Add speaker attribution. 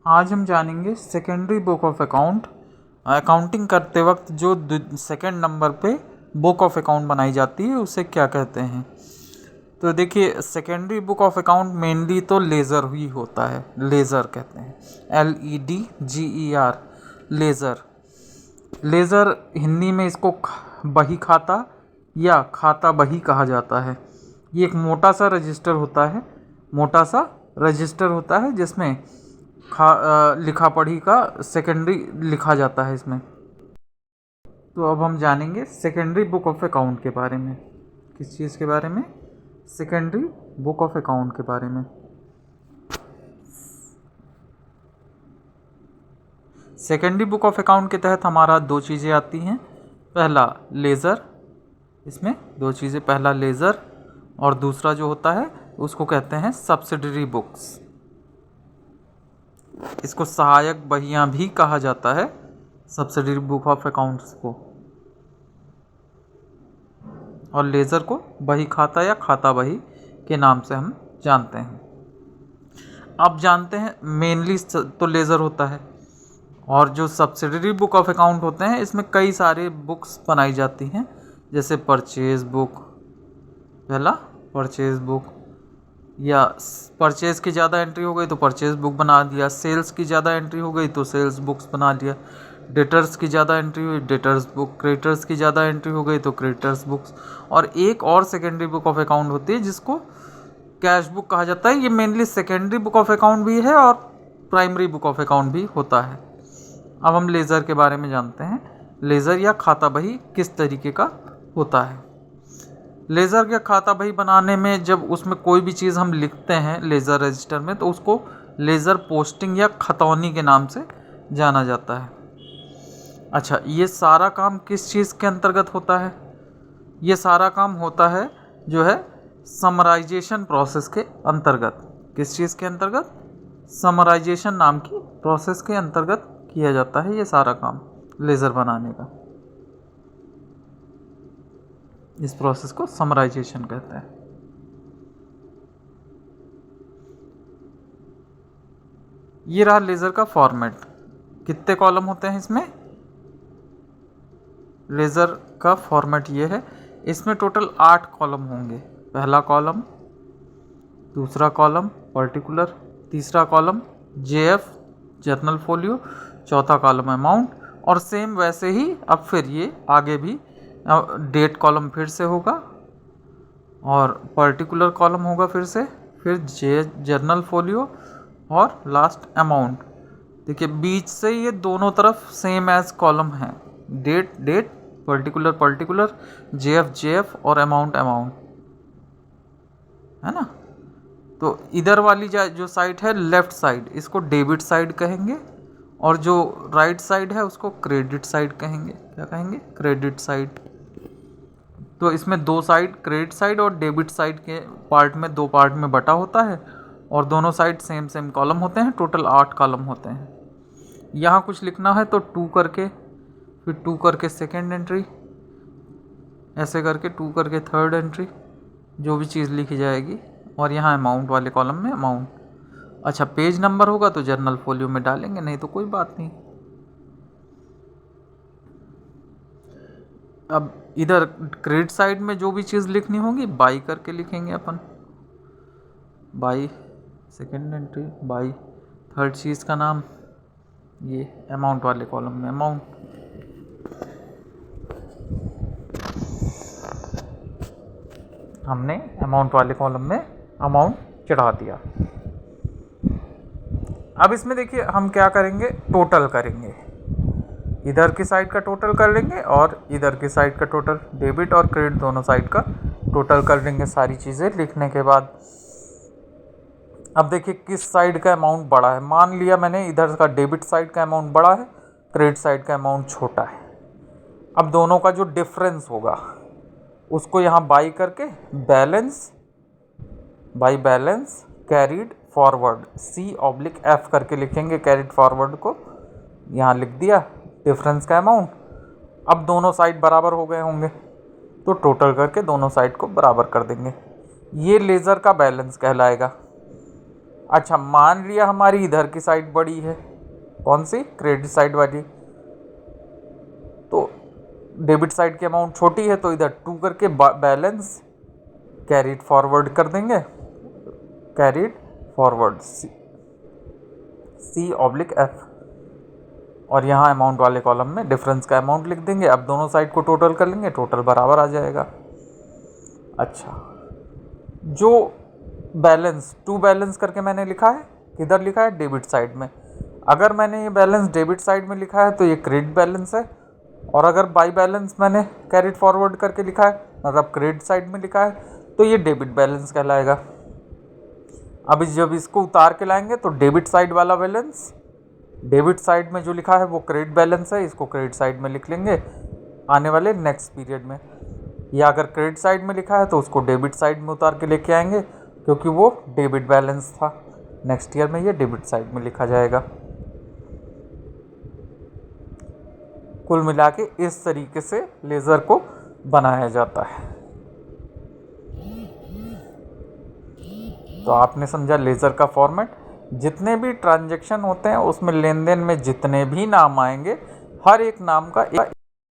Speaker 1: आज हम जानेंगे secondary book of account. Accounting करते वक्त जो सेकेंड नंबर पे बुक ऑफ अकाउंट बनाई जाती है उसे क्या कहते हैं। तो देखिए, secondary book of account mainly तो लेज़र ही होता है, लेज़र कहते हैं, LEDGER, लेज़र। लेज़र हिंदी में इसको बही खाता या खाता बही कहा जाता है। ये एक मोटा सा रजिस्टर होता है जिसमें लिखा पढ़ी का सेकेंडरी लिखा जाता है इसमें। तो अब हम जानेंगे सेकेंडरी बुक ऑफ अकाउंट के बारे में। किस चीज़ के बारे में? सेकेंडरी बुक ऑफ अकाउंट के बारे में। सेकेंडरी बुक ऑफ अकाउंट के तहत हमारा दो चीज़ें आती हैं। पहला लेज़र, इसमें दो चीज़ें, पहला लेज़र और दूसरा जो होता है उसको कहते हैं सब्सिडरी बुक्स। इसको सहायक बहियां भी कहा जाता है, सब्सिडरी बुक ऑफ अकाउंट्स को, और लेज़र को बही खाता या खाता बही के नाम से हम जानते हैं। अब जानते हैं मेनली तो लेज़र होता है, और जो सब्सिडरी बुक ऑफ अकाउंट होते हैं इसमें कई सारे बुक्स बनाई जाती हैं, जैसे परचेज बुक, पहला परचेज बुक, या परचेज़ की ज़्यादा एंट्री हो गई तो परचेज़ बुक बना दिया, सेल्स की ज़्यादा एंट्री हो गई तो सेल्स बुक्स बना दिया, डेटर्स की ज़्यादा एंट्री हुई डेटर्स बुक, क्रेडिटर्स की ज़्यादा एंट्री हो गई तो क्रेडिटर्स बुक्स। और एक और सेकेंडरी बुक ऑफ अकाउंट होती है जिसको कैश बुक कहा जाता है। ये mainly secondary book of account भी है और प्राइमरी बुक ऑफ अकाउंट भी होता है। अब हम लेज़र के बारे में जानते हैं। लेज़र या खाता बही किस तरीके का होता है। लेज़र या खाता बही बनाने में जब उसमें कोई भी चीज़ हम लिखते हैं लेज़र रजिस्टर में तो उसको लेज़र पोस्टिंग या खतौनी के नाम से जाना जाता है। अच्छा, ये सारा काम किस चीज़ के अंतर्गत होता है? ये सारा काम होता है जो है समराइजेशन प्रोसेस के अंतर्गत। किस चीज़ के अंतर्गत? समराइजेशन नाम की प्रोसेस के अंतर्गत किया जाता है ये सारा काम लेज़र बनाने का। इस प्रोसेस को समराइजेशन कहते हैं। ये रहा लेज़र का फॉर्मेट। कितने कॉलम होते हैं इसमें? लेज़र का फॉर्मेट ये है, इसमें टोटल 8 कॉलम होंगे। पहला कॉलम, दूसरा कॉलम पर्टिकुलर, तीसरा कॉलम JF जर्नल फोलियो, चौथा कॉलम अमाउंट, और सेम वैसे ही अब फिर ये आगे भी डेट कॉलम फिर से होगा और पर्टिकुलर कॉलम होगा फिर जर्नल फोलियो और लास्ट अमाउंट। देखिए बीच से ये दोनों तरफ सेम एज कॉलम है, डेट पर्टिकुलर, JF और अमाउंट है ना। तो इधर वाली जो साइड है लेफ़्ट साइड, इसको डेबिट साइड कहेंगे, और जो राइट साइड है उसको क्रेडिट साइड कहेंगे। क्या कहेंगे? Credit side. तो इसमें दो साइड, क्रेडिट साइड और डेबिट साइड के पार्ट में, दो पार्ट में बटा होता है, और दोनों साइड सेम कॉलम होते हैं। टोटल 8 कॉलम होते हैं। यहाँ कुछ लिखना है तो 2 करके, फिर 2 करके सेकेंड एंट्री, ऐसे करके 2 करके थर्ड एंट्री, जो भी चीज़ लिखी जाएगी, और यहाँ अमाउंट वाले कॉलम में अमाउंट। अच्छा, पेज नंबर होगा तो जर्नल फोलियो में डालेंगे, नहीं तो कोई बात नहीं। अब इधर क्रेडिट साइड में जो भी चीज़ लिखनी होगी बाई करके लिखेंगे अपन, by second entry, by third चीज़ का नाम, ये अमाउंट वाले कॉलम में अमाउंट। हमने अमाउंट वाले कॉलम में अमाउंट चढ़ा दिया। अब इसमें देखिए हम क्या करेंगे, टोटल करेंगे। इधर की साइड का टोटल कर लेंगे और इधर की साइड का टोटल, डेबिट और क्रेडिट दोनों साइड का टोटल कर लेंगे सारी चीज़ें लिखने के बाद। अब देखिए किस साइड का अमाउंट बड़ा है। मान लिया मैंने इधर का डेबिट साइड का अमाउंट बड़ा है, क्रेडिट साइड का अमाउंट छोटा है। अब दोनों का जो डिफरेंस होगा उसको यहाँ बाई करके बैलेंस कैरिड फॉरवर्ड, C/F करके लिखेंगे। कैरिड फॉरवर्ड को यहाँ लिख दिया, डिफरेंस का अमाउंट। अब दोनों साइड बराबर हो गए होंगे तो टोटल करके दोनों साइड को बराबर कर देंगे। ये लेज़र का बैलेंस कहलाएगा। अच्छा, मान लिया हमारी इधर की साइड बड़ी है, कौन सी, क्रेडिट साइड वाली, तो डेबिट साइड की अमाउंट छोटी है, तो इधर 2 करके बैलेंस कैरीड फॉरवर्ड कर देंगे, कैरीड फॉरवर्ड C/F, और यहाँ अमाउंट वाले कॉलम में डिफरेंस का अमाउंट लिख देंगे। अब दोनों साइड को टोटल कर लेंगे, टोटल बराबर आ जाएगा। अच्छा, जो बैलेंस 2 बैलेंस करके मैंने लिखा है, किधर लिखा है, डेबिट साइड में। अगर मैंने ये बैलेंस डेबिट साइड में लिखा है तो ये क्रेडिट बैलेंस है, और अगर बाई बैलेंस मैंने कैरिड फॉरवर्ड करके लिखा है, मतलब क्रेडिट साइड में लिखा है, तो ये डेबिट बैलेंस कहलाएगा। अब जब इसको उतार के लाएंगे तो डेबिट साइड वाला बैलेंस, डेबिट साइड में जो लिखा है वो क्रेडिट बैलेंस है, इसको क्रेडिट साइड में लिख लेंगे आने वाले नेक्स्ट पीरियड में। या अगर क्रेडिट साइड में लिखा है तो उसको डेबिट साइड में उतार के लेके आएंगे, क्योंकि वो डेबिट बैलेंस था। नेक्स्ट ईयर में ये डेबिट साइड में लिखा जाएगा। कुल मिला के इस तरीके से लेज़र को बनाया जाता है। तो आपने समझा लेज़र का फॉर्मेट। जितने भी ट्रांजैक्शन होते हैं उसमें लेन देन में जितने भी नाम आएंगे, हर एक नाम का एक